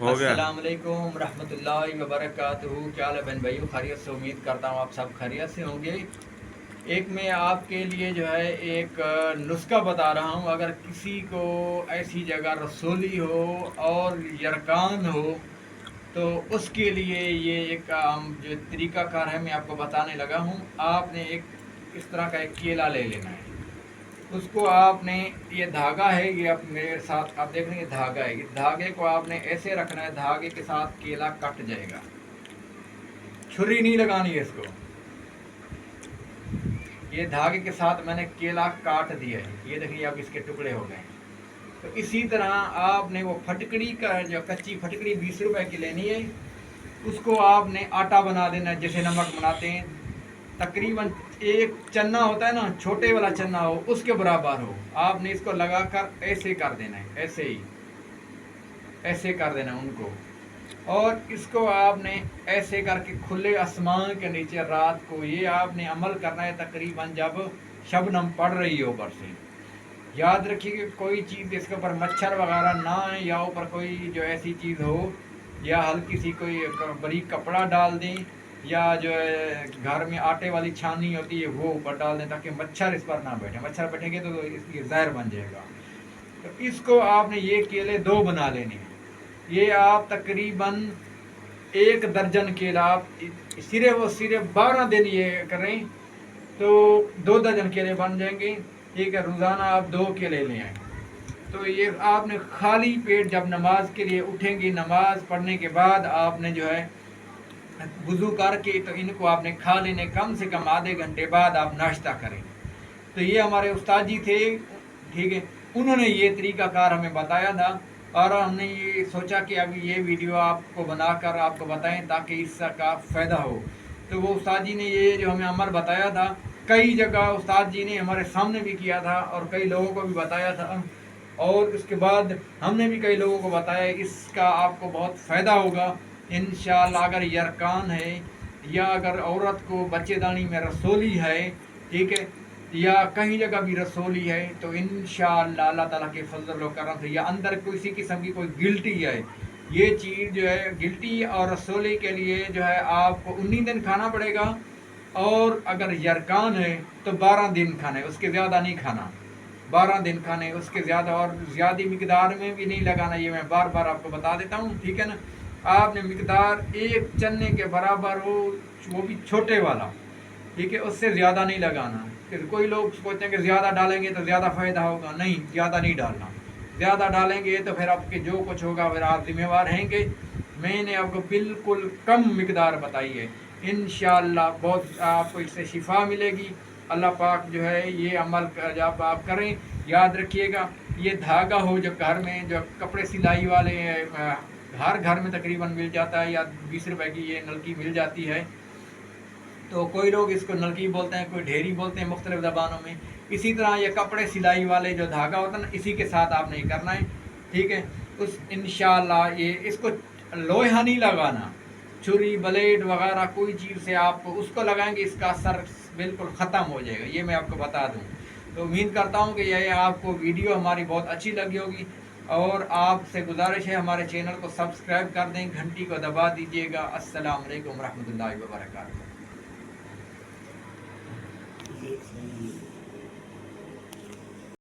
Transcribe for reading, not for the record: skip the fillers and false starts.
हो गया। अस्सलाम वालेकुम रहमतुल्लाहि व बरकातुहू। क्या हाल है बहन भाइयों, खैरियत से? उम्मीद करता हूँ आप सब खैरियत से होंगे। एक मैं आपके लिए जो है एक नुस्खा बता रहा हूँ। अगर किसी को ऐसी जगह रसोली हो और यरकान हो तो उसके लिए ये एक जो तरीक़ाकार है मैं आपको बताने लगा हूँ। आपने एक इस तरह का एक केला ले लेना है। उसको आपने, ये धागा है, ये आप मेरे साथ आप देख रहे हैं, धागा है। इस धागे को आपने ऐसे रखना है, धागे के साथ केला कट जाएगा। छुरी नहीं लगानी है इसको। ये धागे के साथ मैंने केला काट दिया है, ये देखिए अब इसके टुकड़े हो गए। तो इसी तरह आपने वो फटकड़ी का, जो कच्ची फटकड़ी 20 रुपए की लेनी है, उसको आपने आटा बना देना है जैसे नमक बनाते हैं। तकरीबन एक चन्ना होता है ना, छोटे वाला चन्ना हो उसके बराबर हो। आपने इसको लगाकर ऐसे कर देना है, ऐसे ही ऐसे कर देना उनको। और इसको आपने ऐसे करके खुले आसमान के नीचे रात को ये आपने अमल करना है, तकरीबन जब शबनम पड़ रही हो ऊपर से। याद रखिए कि कोई चीज़ इसके ऊपर मच्छर वगैरह ना आए, या ऊपर कोई जो ऐसी चीज़ हो, या हल्की सी कोई बारीक कपड़ा डाल दें, या जो है घर में आटे वाली छानी होती है वो ऊपर डाल दें, ताकि मच्छर इस पर ना बैठे। मच्छर बैठेंगे तो इसकी जहर बन जाएगा। तो इसको आपने ये केले 2 बना लेने हैं। ये आप तकरीबन 1 दर्जन केला आप सिर्फ 12 दिन ये करें तो 2 दर्जन केले बन जाएंगे। ठीक है, रोज़ाना आप 2 केले ले आएँ। तो ये आपने खाली पेट जब नमाज के लिए उठेंगे, नमाज पढ़ने के बाद आपने जो है वुज़ू करके तो इनको आपने खा लेने। कम से कम आधे घंटे बाद आप नाश्ता करें। तो ये हमारे उस्ताद जी थे, ठीक है, उन्होंने ये तरीक़ाकार हमें बताया था, और हमने ये सोचा कि अभी ये वीडियो आपको बनाकर आपको बताएं ताकि इसका फ़ायदा हो। तो वो उस्ताद जी ने ये जो हमें अमल बताया था, कई जगह उस्ताद जी ने हमारे सामने भी किया था और कई लोगों को भी बताया था, और उसके बाद हमने भी कई लोगों को बताया। इसका आपको बहुत फ़ायदा होगा इंशाअल्लाह। अगर यरकान है, या अगर औरत को बच्चेदानी में रसोली है, ठीक है, या कहीं जगह भी रसोली है, तो इंशाअल्लाह अल्लाह ताला के फजल व करम से, या अंदर किसी किस्म की कोई गिल्टी है, ये चीज़ जो है गिल्टी और रसोली के लिए जो है आपको 19 दिन खाना पड़ेगा। और अगर यरकान है तो 12 दिन खाना है, उसके ज़्यादा नहीं खाना। 12 दिन खाने, उसके ज़्यादा और ज़्यादा मिकदार में भी नहीं लगाना। ये मैं बार बार आपको बता देता हूँ, ठीक है ना। आपने मिकदार 1 चन्ने के बराबर हो, वो भी छोटे वाला, ठीक है, उससे ज़्यादा नहीं लगाना। फिर कोई लोग सोचते हैं कि ज़्यादा डालेंगे तो ज़्यादा फ़ायदा होगा। नहीं, ज़्यादा नहीं डालना। ज़्यादा डालेंगे तो फिर आपके जो कुछ होगा फिर आप ज़िम्मेवार रहेंगे। मैंने आपको बिल्कुल कम मिकदार बताई है। इंशाअल्लाह बहुत आपको इससे शिफा मिलेगी। अल्लाह पाक जो है ये अमल जब आप करें, याद रखिएगा, ये धागा हो जो घर में जो कपड़े सिलाई वाले हर घर में तकरीबन मिल जाता है, या 20 रुपए की ये नलकी मिल जाती है। तो कोई लोग इसको नलकी बोलते हैं, कोई ढेरी बोलते हैं मुख्तलिफ ज़बानों में। इसी तरह ये कपड़े सिलाई वाले जो धागा होता है ना, इसी के साथ आपने ये करना है, ठीक है। उस इंशाअल्लाह ये इसको लोहा नहीं लगाना, छुरी ब्लेड वगैरह कोई चीज़ से आप उसको लगाएंगे, इसका असर बिल्कुल ख़त्म हो जाएगा, ये मैं आपको बता दूँ। तो उम्मीद करता हूँ कि ये आपको वीडियो हमारी बहुत अच्छी लगी होगी, और आपसे गुजारिश है हमारे चैनल को सब्सक्राइब कर दें, घंटी को दबा दीजिएगा। अस्सलाम वालेकुम रहमतुल्लाहि व बरकातहू।